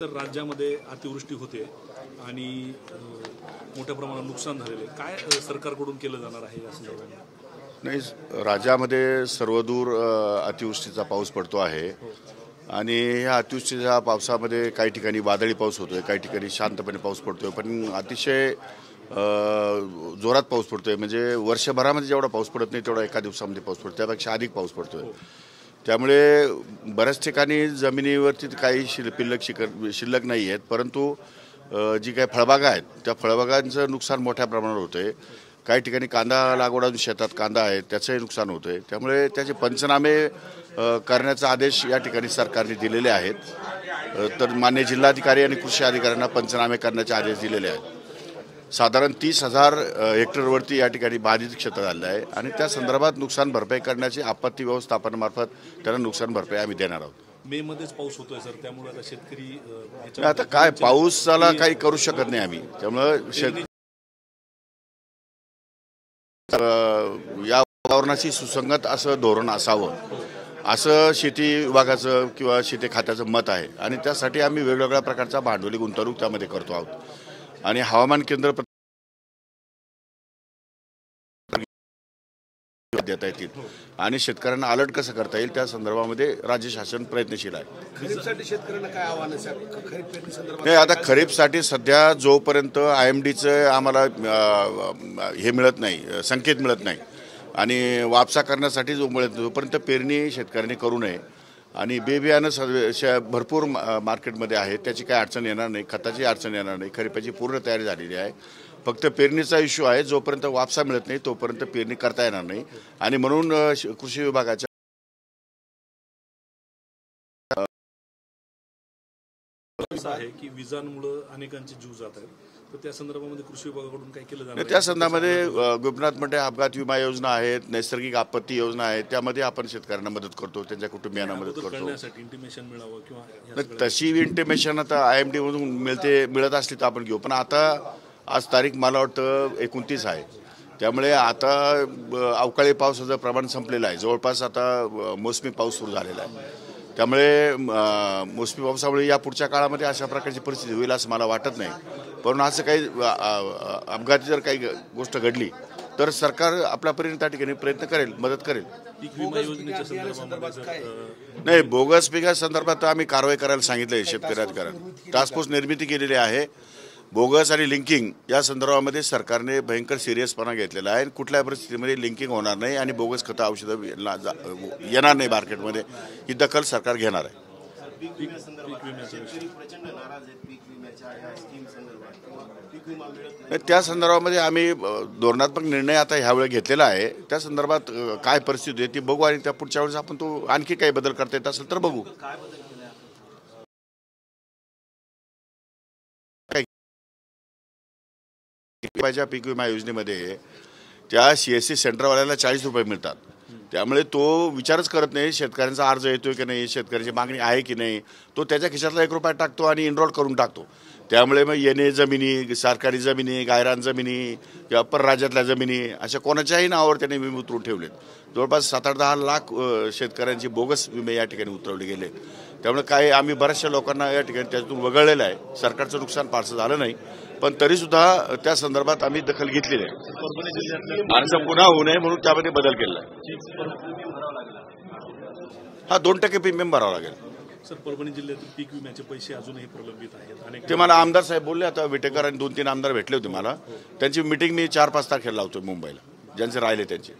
तर राज्यामध्ये अतिवृष्टी होते आणि मोठ्या प्रमाणात नुकसान झालेले काय सरकारकडून केलं जाणार आहे या संदर्भात? नाही, राज्यामध्ये सर्वदूर अतिवृष्टीचा पाऊस पडतो आहे आणि ह्या अतिवृष्टीच्या पावसामध्ये काही ठिकाणी वादळी पाऊस होतोय, काही ठिकाणी शांतपणे पाऊस पडतोय, पण अतिशय जोरात पाऊस पडतोय. म्हणजे वर्षभरामध्ये जेवढा पाऊस पडत नाही तेवढा एका दिवसामध्ये पाऊस पडतो, त्यापेक्षा अधिक पाऊस पडतोय. त्यामुळे बऱ्याच ठिकाणी जमिनीवरती काही शिल्लक नाही आहेत, परंतु जी काही फळबागा आहेत त्या फळबागांचं नुकसान मोठ्या प्रमाणावर होतंय. काही ठिकाणी कांदा लागवड शेतात कांदा आहे त्याचंही नुकसान होतंय. त्यामुळे त्याचे पंचनामे करण्याचा आदेश या ठिकाणी सरकारने दिलेले आहेत. तर मान्य जिल्हाधिकारी आणि कृषी अधिकाऱ्यांना पंचनामे करण्याचे आदेश दिलेले आहेत. साधारण 30,000 हेक्टरवरती या ठिकाणी बाधित क्षेत्र झालं आहे आणि त्या संदर्भात नुकसान भरपाई करण्याची आपत्ती व्यवस्थापनामार्फत त्यांना नुकसान भरपाई आम्ही देणार आहोत. मे मध्येच पाऊस होतोय सर, त्यामुळे आता शेतकरी आता काय पाऊसाला काही करू शकत नाही आम्ही. त्यामुळे या वातावरणाशी सुसंगत असं धोरण असावं असं शेती विभागाचं किंवा शेती खात्याचं मत आहे आणि त्यासाठी आम्ही वेगवेगळ्या प्रकारचा भांडवली गुंतवणूक त्यामध्ये करतो आहोत आणि हवामान केंद्र देता येतील आणि शेतकऱ्यांना अलर्ट कसं करता येईल त्या संदर्भामध्ये राज्य शासन प्रयत्नशील आहे. खरीपसाठी शेतकऱ्यांना काय आव्हान आहे? नाही, आता खरीपसाठी सध्या जोपर्यंत IMDचं आम्हाला हे मिळत नाही, संकेत मिळत नाही आणि वापसा करण्यासाठी जो मिळत जोपर्यंत पेरणी शेतकऱ्यांनी करू नये आणि बियाणं भरपूर मार्केटमध्ये आहे, त्याची काही अडचण येणार नाही, खताची अडचण येणार नाही, खरीपाची पूर्ण तयारी झालेली आहे. फक्त पेरणीचा इश्यू आहे, जोपर्यंत वापसा मिळत नाही तोपर्यंत पेरणी करता येणार नाही आणि म्हणून कृषी विभागाच्या आहे की विजांमुळे अनेकांचे जीव जात आहेत, तर त्या संदर्भामध्ये कृषी विभागाकडून काय केलं जाणार? त्या संदर्भामध्ये गोपीनाथ मुंडे अपघात विमा योजना आहेत, नैसर्गिक आपत्ती योजना आहे, त्यामध्ये आपण शेतकऱ्यांना मदत करतो, त्यांच्या कुटुंबियांना मदत करतो. इंटिमेशन मिळावं किंवा तशी इंटिमेशन आता IMD मधून मिळत असली तर आपण घेऊ. पण आता आज तारीख मला वाटतं 29 आहे, त्यामुळे आता अवकाळी पावसाचं प्रमाण संपलेलं आहे. जवळपास आता मोसमी पाऊस सुरू झालेला आहे. त्यामुळे मोसमी पावसामुळे या पुढच्या काळामध्ये अशा प्रकारची परिस्थिती होईल असं मला वाटत नाही. पण असं काही अपघाती जर काही गोष्ट घडली तर सरकार आपल्या परीने त्या ठिकाणी प्रयत्न करेल, मदत करेल. नाही, बोगस पिका संदर्भात आम्ही कारवाई करायला सांगितलं आहे शेतकरी अधिकाऱ्यांना. टास्क फोर्स निर्मिती केलेली आहे. बोगस आणि लिंकिंग या संदर्भामध्ये सरकारने भयंकर सिरियसपणा घेतलेला आहे. कुठल्याही परिस्थितीमध्ये लिंकिंग होणार नाही आणि बोगस खतं औषधं येणार नाही मार्केटमध्ये, ही दखल सरकार घेणार आहे. त्या संदर्भामध्ये आम्ही धोरणात्मक निर्णय आता ह्यावेळी घेतलेला आहे. त्या संदर्भात काय परिस्थिती आहे ती बघू आणि त्या पुढच्या वेळेस आपण तो आणखी काही बदल करता येत असेल तर बघू. पीक विमा योजनेमध्ये त्या CSC सेंटरवाल्याला 40 रुपये मिळतात. त्यामुळे तो विचारच करत नाही शेतकऱ्यांचा अर्ज येतोय की नाही, शेतकऱ्याची मागणी आहे की नाही, तो त्याच्या खिशातला 1 रुपया टाकतो आणि इनरोल करून टाकतो. त्यामुळे मग येणे जमिनी, सरकारी जमिनी, गायरान जमिनी किंवा परराज्यातल्या जमिनी अशा कोणाच्याही नावावर त्याने विमे उतरून ठेवलेत. जवळपास 7-10 लाख शेतकऱ्यांची बोगस विमे या ठिकाणी उतरवले गेले. त्यामुळे काही आम्ही बऱ्याचशा लोकांना या ठिकाणी त्यातून वगळलेलं आहे. सरकारचं नुकसान फारसं झालं नाही, पण तरीसुद्धा त्या संदर्भात आम्ही दखल घेतलेली आहे. असं पुन्हा होऊ नये म्हणून त्यामध्ये बदल केला आहे. हा 2% प्रीमियम भरावा लागेल. सर, परभणी जिल्ह्यातील पीक विम्याचे पैसे अजूनही प्रलंबित आहेत. ते मला आमदार साहेब बोलले. आता विटेकर आणि 2-3 आमदार भेटले होते मला. त्यांची मिटिंग मी 4-5 तारखेला लावतो मुंबईला, ज्यांचे राहिले त्यांची.